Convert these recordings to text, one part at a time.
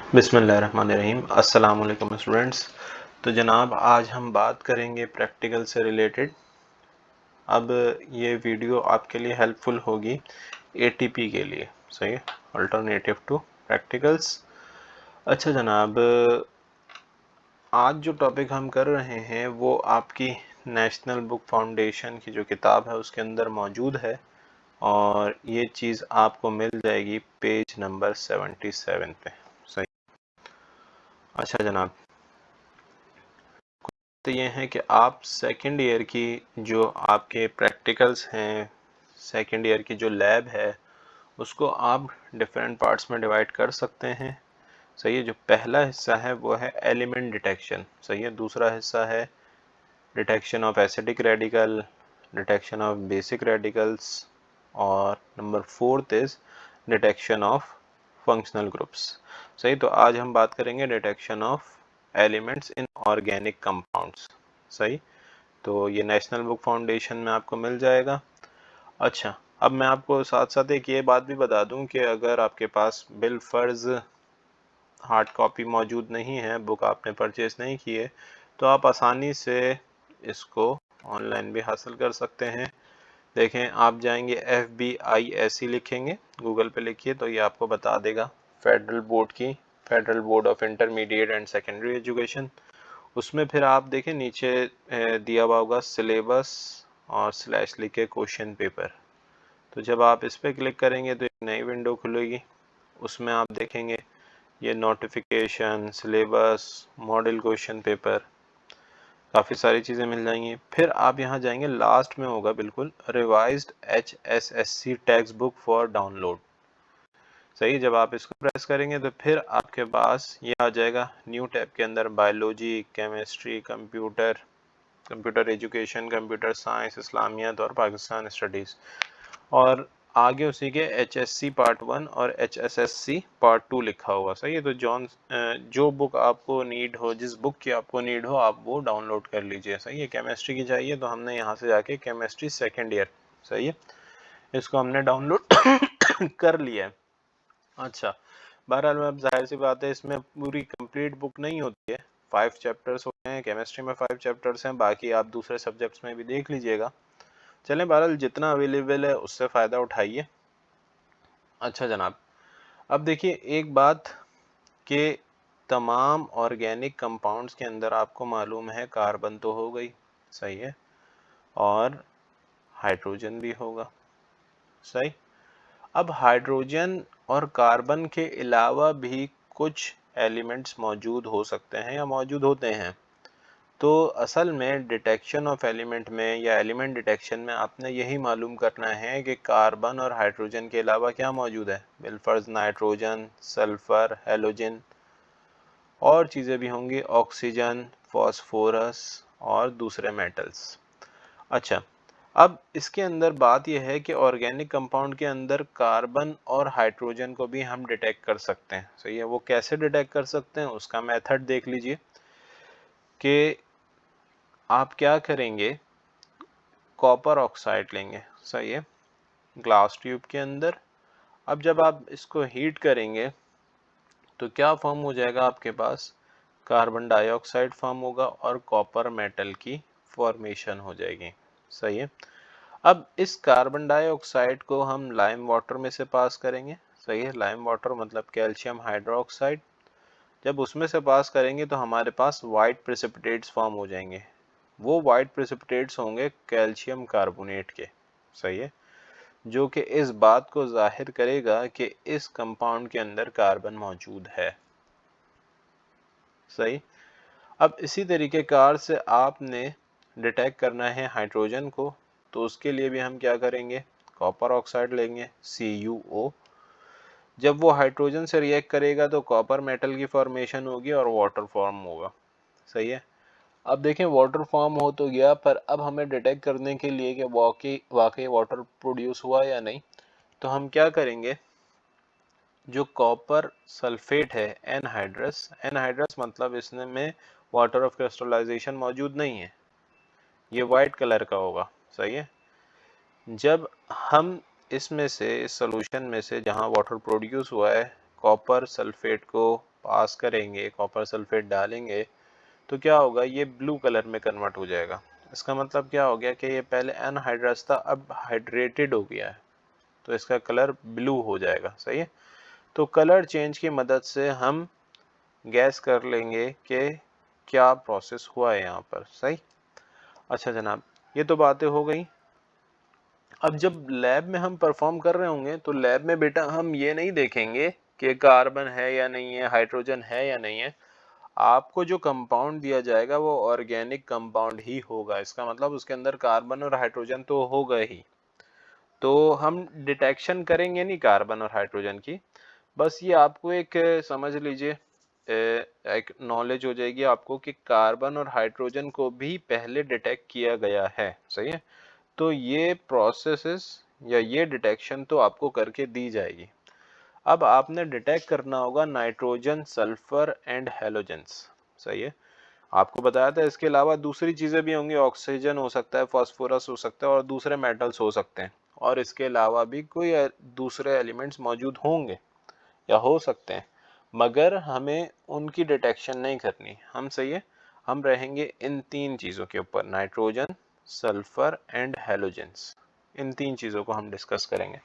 बिस्मिल्लाहिर्रहमानिर्रहीम। अस्सलाम वालेकुम स्टूडेंट्स। तो जनाब आज हम बात करेंगे प्रैक्टिकल से रिलेटेड। अब ये वीडियो आपके लिए हेल्पफुल होगी एटीपी के लिए, सही है, अल्टरनेटिव टू प्रैक्टिकल्स। अच्छा जनाब, आज जो टॉपिक हम कर रहे हैं वो आपकी नेशनल बुक फाउंडेशन की जो किताब है उसके अंदर मौजूद है और ये चीज़ आपको मिल जाएगी पेज नंबर 77 पे, सही। अच्छा जनाब, तो ये है कि आप सेकेंड ईयर की जो आपके प्रैक्टिकल्स हैं, सेकेंड ईयर की जो लैब है उसको आप डिफरेंट पार्ट्स में डिवाइड कर सकते हैं, सही है। जो पहला हिस्सा है वो है एलिमेंट डिटेक्शन, सही है। दूसरा हिस्सा है detection of acidic radical, detection of basic radicals, और number fourth is detection of functional groups, सही। तो आज हम बात करेंगे detection of elements in organic compounds, सही। तो ये नेशनल बुक फाउंडेशन में आपको मिल जाएगा। अच्छा, अब मैं आपको साथ साथ एक ये बात भी बता दूं कि अगर आपके पास बिल फर्ज हार्ड कॉपी मौजूद नहीं है, बुक आपने परचेज नहीं की है, तो आप आसानी से इसको ऑनलाइन भी हासिल कर सकते हैं। देखें, आप जाएंगे FBISE लिखेंगे, गूगल पे लिखिए तो ये आपको बता देगा फेडरल बोर्ड की, federal board of intermediate and secondary education. उसमें फिर आप देखें नीचे दिया हुआ होगा सिलेबस और स्लैश लिखे क्वेश्चन पेपर। तो जब आप इस पर क्लिक करेंगे तो एक नई विंडो खुलेगी, उसमें आप देखेंगे ये notification, syllabus, model question paper, काफ़ी सारी चीज़ें मिल जाएंगी। फिर आप यहाँ जाएंगे, लास्ट में होगा बिल्कुल revised HSSC text book for download, सही। जब आप इसको प्रेस करेंगे तो फिर आपके पास ये आ जाएगा न्यू टैब के अंदर biology, chemistry, computer education, computer science, इस्लामियत और पाकिस्तान स्टडीज़, और आगे उसी के HSC पार्ट 1 और HSSC पार्ट 2 लिखा होगा, सही है। तो जो बुक आपको नीड हो, जिस बुक की आपको नीड हो, आप वो डाउनलोड कर लीजिए, सही है। केमिस्ट्री की चाहिए तो हमने यहाँ से जाके केमिस्ट्री सेकेंड ईयर, सही है, इसको हमने डाउनलोड कर लिया है। अच्छा, बहरहाल में अब जाहिर सी बात है इसमें पूरी कंप्लीट बुक नहीं होती है, 5 चैप्टर्स होते हैं, केमिस्ट्री में 5 चैप्टर्स हैं, बाकी आप दूसरे सब्जेक्ट्स में भी देख लीजिएगा। चलें, बहरहाल जितना अवेलेबल है उससे फ़ायदा उठाइए। अच्छा जनाब, अब देखिए एक बात कि तमाम ऑर्गेनिक कंपाउंड्स के अंदर आपको मालूम है कार्बन तो हो गई, सही है, और हाइड्रोजन भी होगा, सही। अब हाइड्रोजन और कार्बन के अलावा भी कुछ एलिमेंट्स मौजूद हो सकते हैं या मौजूद होते हैं। तो असल में डिटेक्शन ऑफ एलिमेंट में या एलिमेंट डिटेक्शन में आपने यही मालूम करना है कि कार्बन और हाइड्रोजन के अलावा क्या मौजूद है, बिलफर्ज नाइट्रोजन, सल्फर, हेलोजन, और चीज़ें भी होंगी, ऑक्सीजन, फॉस्फोरस और दूसरे मेटल्स। अच्छा, अब इसके अंदर बात यह है कि ऑर्गेनिक कंपाउंड के अंदर कार्बन और हाइड्रोजन को भी हम डिटेक्ट कर सकते हैं, सही है। वो कैसे डिटेक्ट कर सकते हैं उसका मेथड देख लीजिए कि आप क्या करेंगे, कॉपर ऑक्साइड लेंगे, सही है, ग्लास ट्यूब के अंदर। अब जब आप इसको हीट करेंगे तो क्या फॉर्म हो जाएगा, आपके पास कार्बन डाइऑक्साइड फॉर्म होगा और कॉपर मेटल की फॉर्मेशन हो जाएगी, सही है। अब इस कार्बन डाइऑक्साइड को हम लाइम वाटर में से पास करेंगे, सही है। लाइम वाटर मतलब कैल्शियम हाइड्रोक्साइड। जब उसमें से पास करेंगे तो हमारे पास वाइट प्रेसिपिटेट्स फॉर्म हो जाएंगे। वो वाइट प्रेसिपिटेट्स होंगे कैल्शियम कार्बोनेट के, सही है, जो कि इस बात को जाहिर करेगा कि इस कंपाउंड के अंदर कार्बन मौजूद है, सही। अब इसी तरीके कार से आपने डिटेक्ट करना है हाइड्रोजन को, तो उसके लिए भी हम क्या करेंगे, कॉपर ऑक्साइड लेंगे, CuO। जब वो हाइड्रोजन से रिएक्ट करेगा तो कॉपर मेटल की फॉर्मेशन होगी और वाटर फॉर्म होगा, सही है। अब देखें, वाटर फॉर्म हो तो गया, पर अब हमें डिटेक्ट करने के लिए कि वाकई वाटर प्रोड्यूस हुआ या नहीं, तो हम क्या करेंगे, जो कॉपर सल्फेट है एनहाइड्रस, एनहाइड्रस मतलब इसमें में वाटर ऑफ क्रिस्टलाइजेशन मौजूद नहीं है, ये वाइट कलर का होगा, सही है। जब हम इसमें से, इस सोल्यूशन में से जहाँ वाटर प्रोड्यूस हुआ है, कॉपर सल्फेट को पास करेंगे, कॉपर सल्फेट डालेंगे, तो क्या होगा, ये ब्लू कलर में कन्वर्ट हो जाएगा। इसका मतलब क्या हो गया कि ये पहले अनहाइड्रस था, अब हाइड्रेटेड हो गया है, तो इसका कलर ब्लू हो जाएगा। सही है। तो कलर चेंज की मदद से हम गैस कर लेंगे कि क्या प्रोसेस हुआ है यहाँ पर। सही। अच्छा जनाब, ये तो बातें हो गई। अब जब लैब में हम परफॉर्म कर रहे होंगे तो लैब में बेटा हम ये नहीं देखेंगे कि कार्बन है या नहीं है, हाइड्रोजन है या नहीं है। आपको जो कंपाउंड दिया जाएगा वो ऑर्गेनिक कंपाउंड ही होगा। इसका मतलब उसके अंदर कार्बन और हाइड्रोजन तो होगा ही। तो हम डिटेक्शन करेंगे नहीं कार्बन और हाइड्रोजन की, बस ये आपको एक समझ लीजिए एक नॉलेज हो जाएगी आपको कि कार्बन और हाइड्रोजन को भी पहले डिटेक्ट किया गया है। सही है। तो ये प्रोसेसेस या ये डिटेक्शन तो आपको करके दी जाएगी। अब आपने डिटेक्ट करना होगा नाइट्रोजन, सल्फर एंड हैलोजेंस। सही है। आपको बताया था इसके अलावा दूसरी चीजें भी होंगी, ऑक्सीजन हो सकता है, फास्फोरस हो सकता है और दूसरे मेटल्स हो सकते हैं, और इसके अलावा भी कोई दूसरे एलिमेंट्स मौजूद होंगे या हो सकते हैं, मगर हमें उनकी डिटेक्शन नहीं करनी हम। सही है। हम रहेंगे इन तीन चीजों के ऊपर, नाइट्रोजन, सल्फर एंड हैलोजेंस। इन तीन चीजों को हम डिस्कस करेंगे।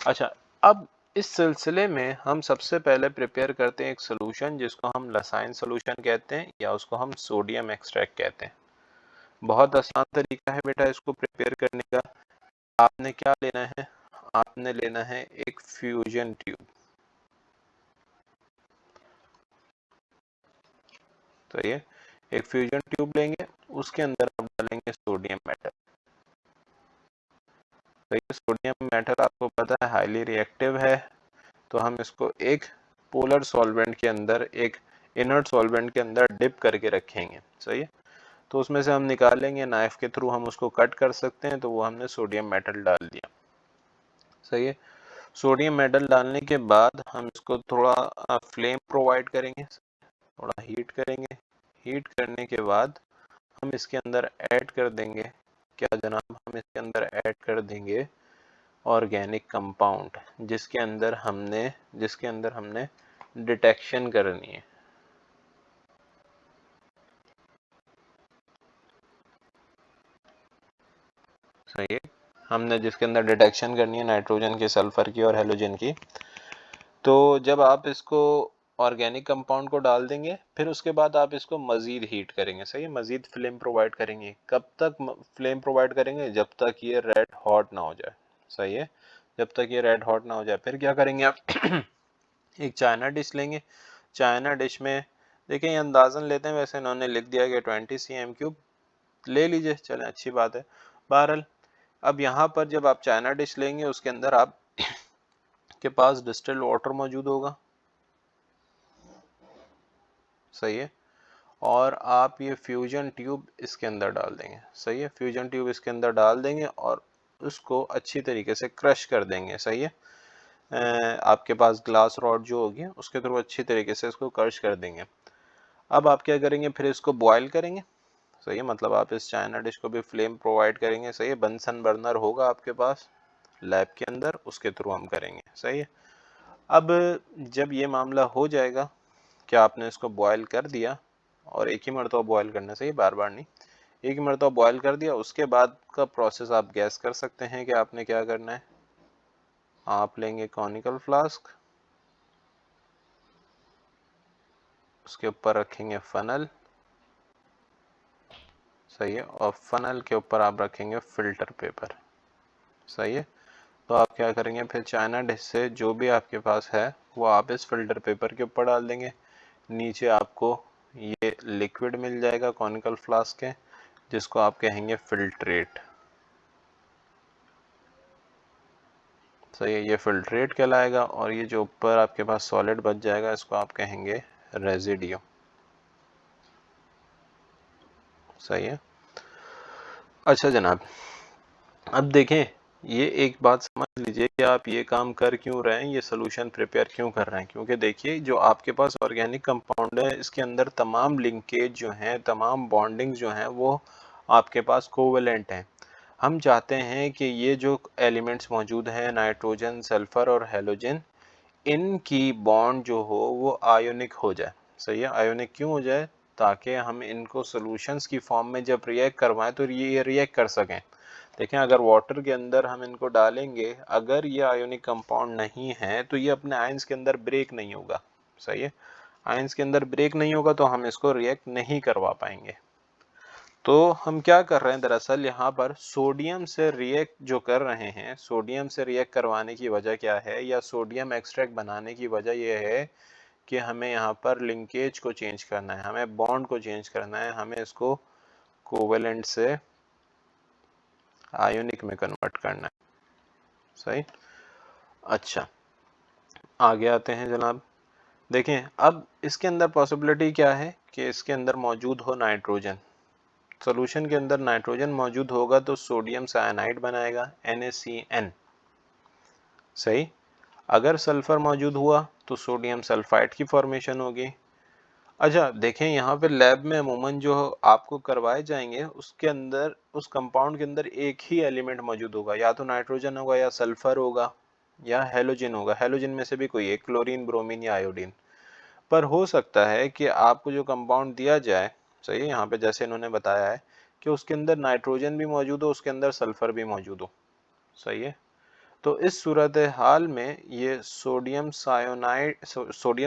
अच्छा, अब इस सिलसिले में हम सबसे पहले प्रिपेयर करते हैं एक सोल्यूशन जिसको हम लसाइन सोल्यूशन कहते हैं या उसको हम सोडियम एक्सट्रैक्ट कहते हैं। बहुत आसान तरीका है बेटा इसको प्रिपेयर करने का। आपने क्या लेना है, आपने लेना है एक फ्यूजन ट्यूब। तो ये एक फ्यूजन ट्यूब लेंगे, उसके अंदर आप डालेंगे सोडियम मेटल। तो ये सोडियम मेटल आपको पता है हाईली रिएक्टिव है, तो हम इसको एक पोलर सॉल्वेंट के अंदर, एक इनर्ट सॉल्वेंट के अंदर डिप करके रखेंगे। सही है। तो उसमें से हम निकालेंगे, नाइफ के थ्रू हम उसको कट कर सकते हैं, तो वो हमने सोडियम मेटल डाल दिया। सही है। सोडियम मेटल डालने के बाद हम इसको थोड़ा फ्लेम प्रोवाइड करेंगे, थोड़ा हीट करेंगे। हीट करने के बाद हम इसके अंदर ऐड कर देंगे, क्या जनाब, हम इसके अंदर ऐड कर देंगे ऑर्गेनिक कंपाउंड जिसके अंदर हमने डिटेक्शन करनी है। सही है। हमने जिसके अंदर डिटेक्शन करनी है नाइट्रोजन की, सल्फर की और हेलोजन की। तो जब आप इसको ऑर्गेनिक कंपाउंड को डाल देंगे, फिर उसके बाद आप इसको मजीद हीट करेंगे। सही है। मजीद फ्लेम प्रोवाइड करेंगे। कब तक फ्लेम प्रोवाइड करेंगे, जब तक ये रेड हॉट ना हो जाए। सही है। जब तक ये रेड हॉट ना हो जाए, फिर क्या करेंगे आप एक चाइना डिश लेंगे। चाइना डिश में देखिए, ये अंदाजन लेते हैं, वैसे इन्होंने लिख दिया कि 20 cm3 ले लीजिए, चलें अच्छी बात है। बहरहाल अब यहाँ पर जब आप चाइना डिश लेंगे, उसके अंदर आप के पास डिस्टिल्ड वाटर मौजूद होगा। सही है। और आप ये फ्यूजन ट्यूब इसके अंदर डाल देंगे। सही है। फ्यूजन ट्यूब इसके अंदर डाल देंगे और उसको अच्छी तरीके से क्रश कर देंगे। सही है। आपके पास ग्लास रॉड जो होगी उसके थ्रू अच्छी तरीके से इसको क्रश कर देंगे। अब आप क्या करेंगे, फिर इसको बॉयल करेंगे। सही है। मतलब आप इस चाइना डिश को भी फ्लेम प्रोवाइड करेंगे। सही है। बंसन बर्नर होगा आपके पास लैब के अंदर, उसके थ्रू हम करेंगे। सही है। अब जब ये मामला हो जाएगा कि आपने इसको बॉयल कर दिया, और एक ही मरतबा बॉयल करना चाहिए, बार बार नहीं, एक ही मरतबा बॉयल कर दिया, उसके बाद का प्रोसेस आप गैस कर सकते हैं कि आपने क्या करना है। आप लेंगे कॉनिकल फ्लास्क, उसके ऊपर रखेंगे फनल। सही है। और फनल के ऊपर आप रखेंगे फिल्टर पेपर। सही है। तो आप क्या करेंगे, फिर चाइना डिश से जो भी आपके पास है वो आप इस फिल्टर पेपर के ऊपर डाल देंगे। नीचे आपको ये लिक्विड मिल जाएगा कॉनिकल फ्लास्क के, जिसको आप कहेंगे फिल्ट्रेट। सही है। ये फिल्ट्रेट कहलाएगा। और ये जो ऊपर आपके पास सॉलिड बच जाएगा, इसको आप कहेंगे रेजिडियो। सही है। अच्छा जनाब, अब देखें, ये एक बात समझ लीजिए कि आप ये काम कर क्यों रहे हैं, ये सोल्यूशन प्रिपेयर क्यों कर रहे हैं। क्योंकि देखिए, जो आपके पास ऑर्गेनिक कंपाउंड है, इसके अंदर तमाम लिंकेज जो हैं, तमाम बॉन्डिंग जो हैं, वो आपके पास कोवेलेंट हैं। हम चाहते हैं कि ये जो एलिमेंट्स मौजूद हैं, नाइट्रोजन, सल्फर और हेलोजन, इनकी बॉन्ड जो हो वो आयोनिक हो जाए। सही है, आयोनिक क्यों हो जाए? ताकि हम इनको सॉल्यूशंस की फॉर्म में जब रिएक्ट करवाएं तो ये रिएक्ट कर सकें। देखें, अगर वाटर के अंदर हम इनको डालेंगे, अगर ये आयोनिक कंपाउंड नहीं है तो ये अपने आयंस के अंदर ब्रेक नहीं होगा। सही है, आयंस के अंदर ब्रेक नहीं होगा तो हम इसको रिएक्ट नहीं करवा पाएंगे। तो हम क्या कर रहे हैं, दरअसल यहाँ पर सोडियम से रिएक्ट जो कर रहे हैं, सोडियम से रिएक्ट करवाने की वजह क्या है, या सोडियम एक्सट्रैक्ट बनाने की वजह यह है कि हमें यहाँ पर लिंकेज को चेंज करना है, हमें बॉन्ड को चेंज करना है, हमें इसको कोवेलेंट से आयोनिक में कन्वर्ट करना है। सही। अच्छा, आगे आते हैं जनाब। देखें, अब इसके अंदर पॉसिबिलिटी क्या है कि इसके अंदर मौजूद हो नाइट्रोजन। सॉल्यूशन के अंदर नाइट्रोजन मौजूद होगा तो सोडियम साइनाइड बनाएगा, NaCN। सही। अगर सल्फर मौजूद हुआ तो सोडियम सल्फाइड की फॉर्मेशन होगी। अच्छा, देखें यहाँ पे लैब में अमूमन जो आपको करवाए जाएंगे उसके अंदर, उस कंपाउंड के अंदर एक ही एलिमेंट मौजूद होगा, या तो नाइट्रोजन होगा या सल्फर होगा या हेलोजन होगा। हेलोजन में से भी कोई एक, क्लोरीन, ब्रोमीन या आयोडीन। पर हो सकता है कि आपको जो कंपाउंड दिया जाए, सही है, यहाँ पे जैसे इन्होंने बताया है कि उसके अंदर नाइट्रोजन भी मौजूद हो, उसके अंदर सल्फर भी मौजूद हो। सही है, तो इस सूरत हाल में ये सोडियम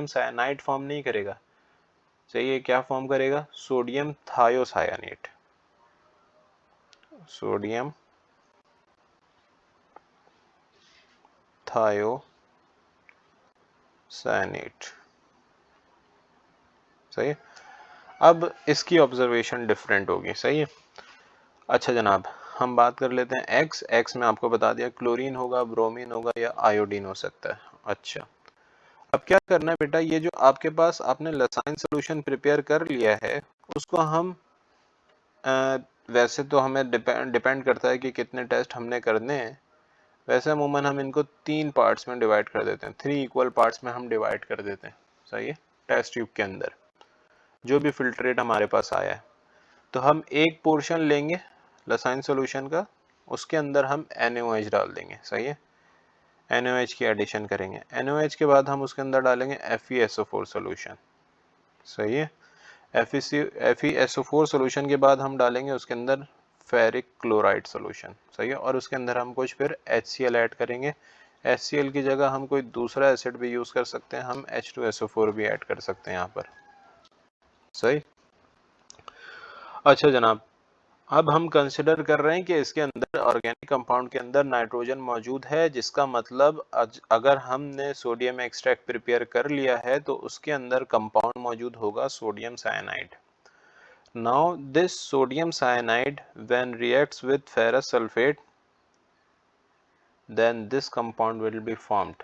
साइनाइड फॉर्म नहीं करेगा। सही है, क्या फॉर्म करेगा? सोडियम थायोसायानेट। सोडियम थायोसायानेट। सही है, अब इसकी ऑब्जर्वेशन डिफरेंट होगी। सही है। अच्छा जनाब, हम बात कर लेते हैं एक्स में आपको बता दिया क्लोरीन होगा, ब्रोमीन होगा या आयोडीन हो सकता है। अच्छा, अब क्या करना है बेटा, ये जो आपके पास आपने लसाइन सोल्यूशन प्रिपेयर कर लिया है उसको हम वैसे तो हमें डिपेंड करता है कि कितने टेस्ट हमने करने हैं। वैसे अमूमन हम इनको 3 पार्ट्स में डिवाइड कर देते हैं, 3 इक्वल पार्ट्स में हम डिवाइड कर देते हैं। सही है, टेस्ट ट्यूब के अंदर जो भी फिल्ट्रेट हमारे पास आया है, तो हम एक पोर्शन लेंगे लसाइन सोल्यूशन का, उसके अंदर हम NaOH डाल देंगे। सही है, NaOH की एडिशन करेंगे। NaOH के बाद हम उसके अंदर डालेंगे FeSO4 सोल्यूशन। सही है, FeSO4 सोल्यूशन के बाद हम डालेंगे उसके अंदर फेरिक क्लोराइड सोल्यूशन। सही है, और उसके अंदर हम कुछ फिर HCl ऐड करेंगे। HCl की जगह हम कोई दूसरा एसिड भी यूज कर सकते हैं, हम H2SO4 भी ऐड कर सकते हैं यहाँ पर। सही। अच्छा जनाब, अब हम कंसिडर कर रहे हैं कि इसके अंदर ऑर्गेनिक कंपाउंड के अंदर नाइट्रोजन मौजूद है, जिसका मतलब अगर हमने सोडियम एक्सट्रैक्ट प्रिपेयर कर लिया है तो उसके अंदर कंपाउंड मौजूद होगा sodium cyanide. Now this sodium cyanide when reacts with ferrous sulfate, then this compound will be formed.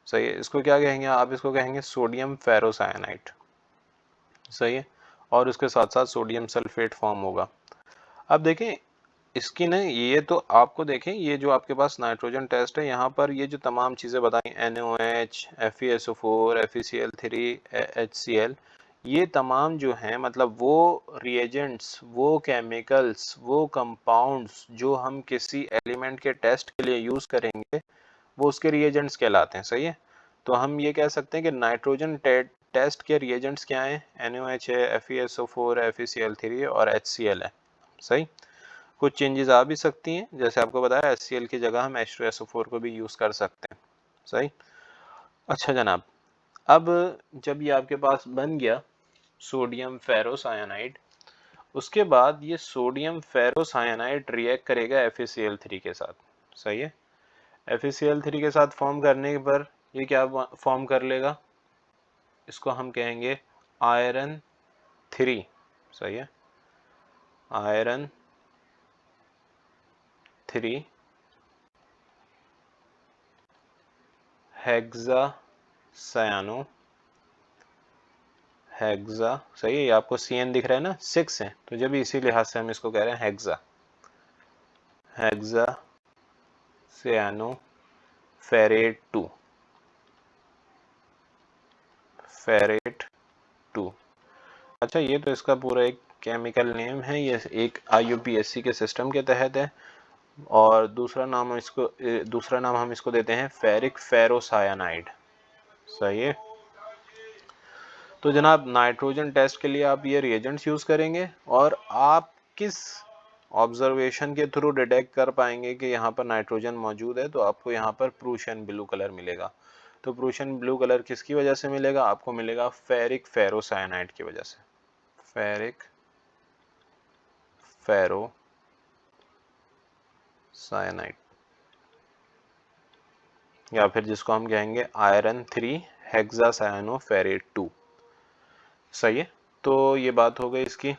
सही है, इसको क्या कहेंगे आप? इसको कहेंगे सोडियम फेरोसाइनाइड। सही है, और उसके साथ साथ सोडियम सल्फेट फॉर्म होगा। अब देखें इसकी ना, ये तो आपको देखें, ये जो आपके पास नाइट्रोजन टेस्ट है, यहाँ पर ये जो तमाम चीज़ें बताई, NaOH, FeSO4, FeCl3, HCl, ये तमाम जो हैं, मतलब वो रिएजेंट्स, वो केमिकल्स, वो कंपाउंड्स जो हम किसी एलिमेंट के टेस्ट के लिए यूज़ करेंगे वो उसके रिएजेंट्स कहलाते हैं। सही है, तो हम ये कह सकते हैं कि नाइट्रोजन टेस्ट के रिएजेंट्स क्या हैं? NaOH है, FeSO4, FeCl3 और HCl है। सही, कुछ चेंजेस आ भी सकती हैं, जैसे आपको बताया HCl की जगह हम H2SO4 को भी यूज़ कर सकते हैं। सही। अच्छा जनाब, अब जब ये आपके पास बन गया सोडियम फेरोसाइनाइड, उसके बाद ये सोडियम फेरोसाइनाइड रिएक्ट करेगा FeCl3 के साथ। सही है, FeCl3 के साथ फॉर्म करने पर ये क्या फॉर्म कर लेगा? इसको हम कहेंगे आयरन 3। सही है, आयरन 3 हेक्सा सयानो हेक्सा। सही है, ये आपको CN दिख रहा है ना, 6 है, तो जब इसी लिहाज से हम इसको कह रहे हैं हेक्सा, हेक्सा सयानो फेरेट 2, फेरेट 2। अच्छा, ये तो इसका पूरा एक केमिकल नेम है, ये एक IUPAC के सिस्टम के तहत है। और दूसरा नाम हम इसको देते हैं फेरिक फेरोसायनाइड। सही है। तो जनाब नाइट्रोजन टेस्ट के लिए आप ये रिएजेंट्स यूज करेंगे और आप किस ऑब्जर्वेशन के थ्रू डिटेक्ट कर पाएंगे कि यहाँ पर नाइट्रोजन मौजूद है, तो आपको यहाँ पर प्रूशियन ब्लू कलर मिलेगा। तो प्रूशियन ब्लू कलर किसकी वजह से मिलेगा? आपको मिलेगा फेरिक फेरोसायनाइड की वजह से। फेरिक फेरोसायनाइड, या फिर जिसको हम कहेंगे आयरन 3 हेक्सासायनोफेरेट 2। सही है। तो ये बात हो गई इसकी।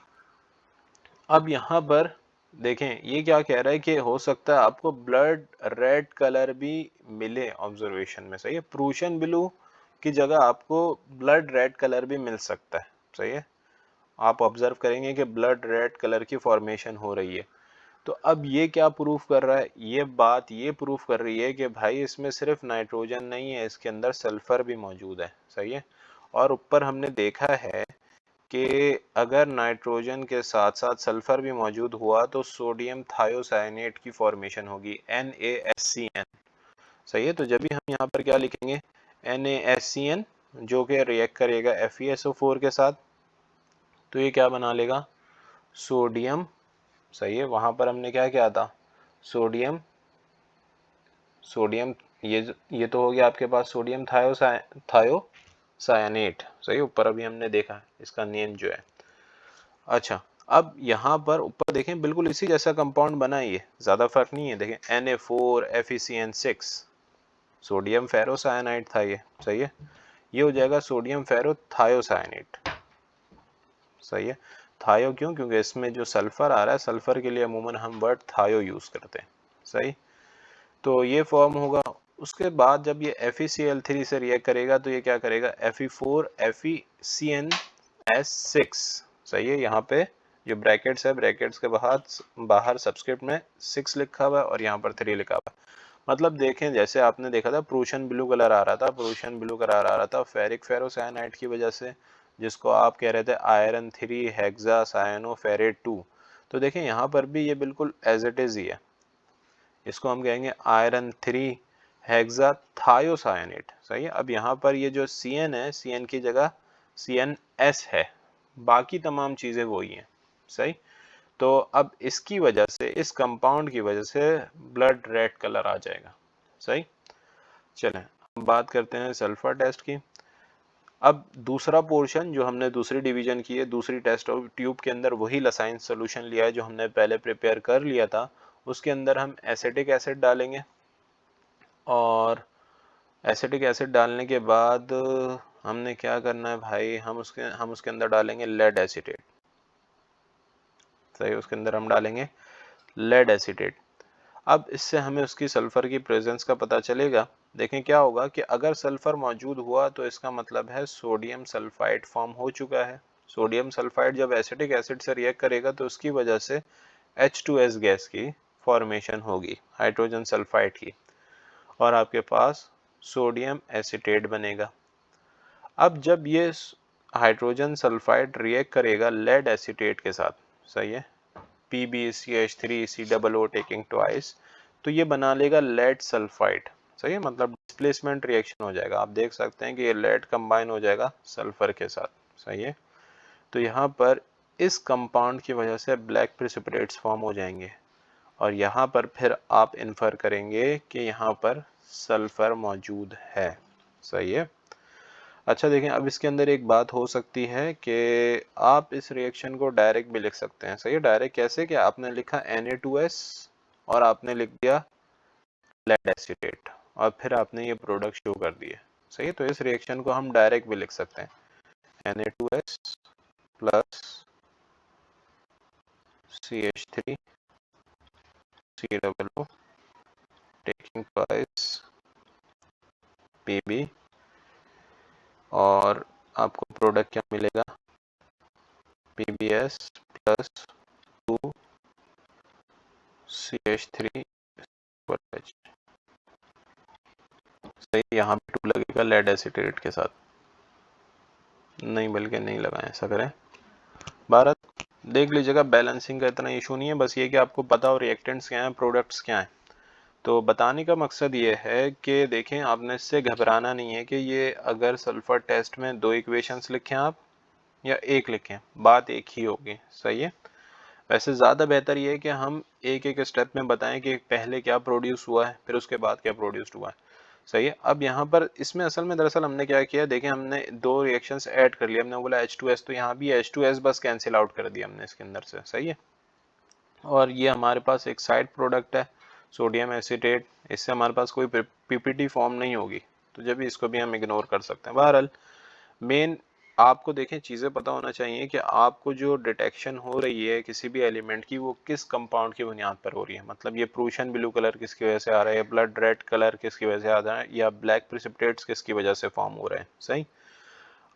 अब यहाँ पर देखें ये क्या कह रहा है कि हो सकता है आपको ब्लड रेड कलर भी मिले ऑब्जर्वेशन में। सही है। प्रूशियन ब्लू की जगह आपको ब्लड रेड कलर भी मिल सकता है। सही है। आप ऑब्जर्व करेंगे कि ब्लड रेड कलर की फॉर्मेशन हो रही है। तो अब ये क्या प्रूफ कर रहा है? ये बात ये प्रूफ कर रही है कि भाई इसमें सिर्फ नाइट्रोजन नहीं है, इसके अंदर सल्फर भी मौजूद है। सही है। और ऊपर हमने देखा है कि अगर नाइट्रोजन के साथ साथ सल्फर भी मौजूद हुआ तो सोडियम थायोसाइनेट की फॉर्मेशन होगी, NaSCN। सही है। तो जब भी हम यहाँ पर क्या लिखेंगे, NaSCN, जो कि रिएक्ट करेगा FeSO4 के साथ, तो ये क्या बना लेगा? सोडियम। सही है। वहां पर हमने क्या किया था? सोडियम सोडियम ये तो हो गया आपके पास सोडियम थायोसायनेट। सही। ऊपर अभी हमने देखा इसका नेम जो है। अच्छा, अब यहाँ पर ऊपर देखें बिल्कुल इसी जैसा कंपाउंड बना ही है, ज्यादा फर्क नहीं है। देखें Na4 FeCN6, सोडियम फेरोसायनाइड था ये। सही है। ये हो जाएगा सोडियम फेरोथायोसायनेट। सही है। थायो क्यों? क्योंकि इसमें जो सल्फर आ रहा है, सल्फर के लिए अमूमन हम वर्ड थायो यूज करते हैं। सही। तो ये फॉर्म होगा। उसके बाद जब ये FeCl3 से रिएक्ट करेगा तो ये क्या करेगा? Fe4 FeCnS6। सही है। यहाँ पे जो ब्रैकेट्स है, ब्रैकेट्स के बाहर सबस्क्रिप्ट में 6 लिखा हुआ है और यहाँ पर 3 लिखा हुआ है। मतलब देखें, जैसे आपने देखा था प्रूशियन ब्लू कलर आ रहा था, प्रूशियन ब्लू कलर आ रहा था फेरिक फेरोसायनाइड की वजह से, जिसको आप कह रहे थे आयरन 3 हेक्सासायनोफेरेट 2। तो देखें यहाँ पर भी ये बिल्कुल एज इट इज ही है। इसको हम कहेंगे आयरन 3 हेक्साथायोसायनेट। सही है। अब यहाँ पर ये जो Cn है, Cn की जगह CnS है, बाकी तमाम चीजें वही हैं। सही। तो अब इसकी वजह से, इस कंपाउंड की वजह से ब्लड रेड कलर आ जाएगा। सही। चलें हम बात करते हैं सल्फर टेस्ट की। अब दूसरा पोर्शन जो हमने दूसरी डिवीजन की है, दूसरी टेस्ट ट्यूब के अंदर वही लसाइन सोल्यूशन लिया है जो हमने पहले प्रिपेयर कर लिया था। उसके अंदर हम एसिटिक एसिड डालेंगे और एसिटिक एसिड डालने के बाद हमने क्या करना है भाई, हम उसके अंदर डालेंगे लेड एसीटेट। सही। उसके अंदर हम डालेंगे लेड एसीटेट। अब इससे हमें उसकी सल्फर की प्रेजेंस का पता चलेगा। देखें क्या होगा कि अगर सल्फर मौजूद हुआ तो इसका मतलब है सोडियम सल्फाइड फॉर्म हो चुका है। सोडियम सल्फाइड जब एसिटिक एसिड से रिएक्ट करेगा तो उसकी वजह से H2S गैस की फॉर्मेशन होगी, हाइड्रोजन सल्फाइड की, और आपके पास सोडियम एसीटेट बनेगा। अब जब ये हाइड्रोजन सल्फाइड रिएक्ट करेगा लेड एसीटेट के साथ, सही है, PbCH3COO टेकिंग ट्वाइस, तो ये बना लेगा लेड सल्फाइड। सही है। मतलब डिस्प्लेसमेंट रिएक्शन हो जाएगा। आप देख सकते हैं कि ये लेड कंबाइन हो जाएगा सल्फर के साथ। सही है। तो यहाँ पर इस कंपाउंड की वजह से ब्लैक प्रेसिपिटेट्स फॉर्म हो जाएंगे और यहाँ पर फिर आप इन्फर करेंगे कि यहाँ पर सल्फर मौजूद है। सही है। अच्छा देखें, अब इसके अंदर एक बात हो सकती है कि आप इस रिएक्शन को डायरेक्ट भी लिख सकते हैं। सही है। डायरेक्ट कैसे? कि आपने लिखा Na2S और आपने लिख दिया लेड एसीटेट और फिर आपने ये प्रोडक्ट शो कर दिए। सही है। तो इस रिएक्शन को हम डायरेक्ट भी लिख सकते हैं, Na2S plus CH3COO taking twice Pb, और आपको प्रोडक्ट क्या मिलेगा? PbS plus 2 CH3। सही। यहाँ पे 2 लगेगा लेड एसीटेट के साथ। नहीं, बल्कि नहीं लगाएं, ऐसा करें भारत। देख लीजिएगा, बैलेंसिंग का इतना इशू नहीं है, बस ये कि आपको पता हो रिएक्टेंट्स क्या हैं, प्रोडक्ट्स क्या हैं। तो बताने का मकसद ये है कि देखें, आपने इससे घबराना नहीं है कि ये अगर सल्फर टेस्ट में 2 इक्वेशंस लिखें आप या एक लिखें, बात एक ही होगी। सही है। वैसे ज़्यादा बेहतर ये है कि हम एक एक स्टेप में बताएं कि पहले क्या प्रोड्यूस हुआ है, फिर उसके बाद क्या प्रोड्यूस्ड हुआ है। सही है। अब यहाँ पर इसमें असल में दरअसल हमने क्या किया, देखें हमने 2 रिएक्शंस ऐड कर लिया। हमने बोला H2S, तो यहाँ भी H2S बस कैंसिल आउट कर दिया हमने इसके अंदर से। सही है। और ये हमारे पास एक साइड प्रोडक्ट है सोडियम एसीटेट, इससे हमारे पास कोई पीपीटी फॉर्म नहीं होगी, तो जब इसको भी हम इग्नोर कर सकते हैं। बहरहाल मेन आपको देखें चीज़ें पता होना चाहिए कि आपको जो डिटेक्शन हो रही है किसी भी एलिमेंट की, वो किस कंपाउंड की बुनियाद पर हो रही है। मतलब ये प्रूशियन ब्लू कलर किसकी वजह से आ रहा है, ब्लड रेड कलर किसकी वजह से आ रहा है, या ब्लैक प्रिसिपिटेट्स किसकी वजह से फॉर्म हो रहे हैं। सही।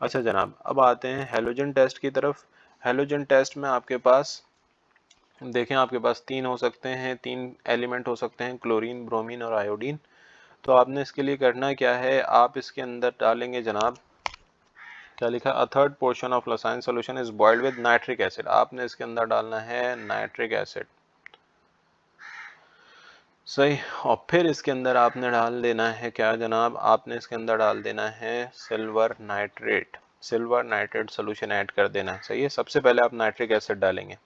अच्छा जनाब, अब आते हैं हेलोजन टेस्ट की तरफ। हेलोजन टेस्ट में आपके पास देखें, आपके पास 3 हो सकते हैं, 3 एलिमेंट हो सकते हैं, क्लोरीन, ब्रोमीन और आयोडीन। तो आपने इसके लिए करना क्या है, आप इसके अंदर डालेंगे जनाब, क्या लिखा, a third portion of लसाइन solution is boiled with nitric acid. आपने इसके अंदर डालना है नाइट्रिक एसिड। सही। और फिर इसके अंदर आपने डाल देना है क्या जनाब, आपने इसके अंदर डाल देना है silver nitrate. Silver nitrate solution add कर देना है। सही है। सबसे पहले आप नाइट्रिक एसिड डालेंगे।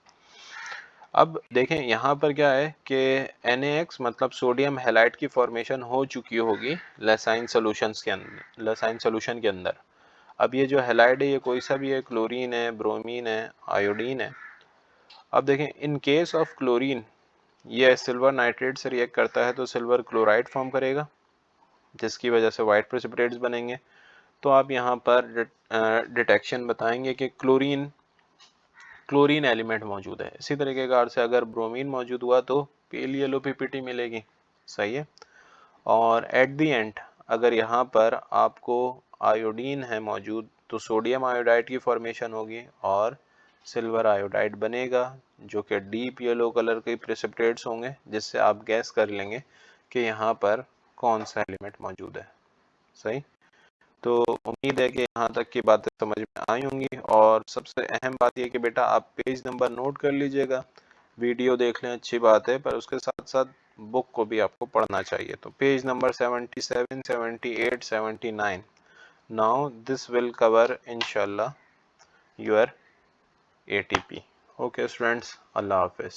अब देखें यहाँ पर क्या है कि NaX मतलब सोडियम हैलाइड की फॉर्मेशन हो चुकी होगी लसाइन सॉल्यूशंस के अंदर, लसाइन सॉल्यूशन के अंदर। अब ये जो हैलाइड है ये कोई सा भी है, क्लोरीन है, ब्रोमीन है, आयोडीन है। अब देखें इन केस ऑफ क्लोरीन ये सिल्वर नाइट्रेट से रिएक्ट करता है तो सिल्वर क्लोराइड फॉर्म करेगा, जिसकी वजह से वाइट प्रेसिपिटेट्स बनेंगे। तो आप यहाँ पर डिटेक्शन बताएंगे कि क्लोरीन एलिमेंट मौजूद है। इसी तरीके कार से अगर ब्रोमीन मौजूद हुआ तो पेल येलो पीपीटी मिलेगी। सही है। और एट द एंड अगर यहाँ पर आपको आयोडीन है मौजूद तो सोडियम आयोडाइड की फॉर्मेशन होगी और सिल्वर आयोडाइड बनेगा, जो कि डीप येलो कलर के प्रेसिपिटेट्स होंगे, जिससे आप गैस कर लेंगे कि यहाँ पर कौन सा एलिमेंट मौजूद है। सही। तो उम्मीद है कि यहाँ तक की बातें समझ में आई होंगी। और सबसे अहम बात यह कि बेटा आप पेज नंबर नोट कर लीजिएगा। वीडियो देख लें अच्छी बात है, पर उसके साथ साथ बुक को भी आपको पढ़ना चाहिए। तो page number 77, 78, 79। Now this will cover इंशाल्लाह योर ATP। ओके स्टूडेंट्स, अल्लाह हाफिज़।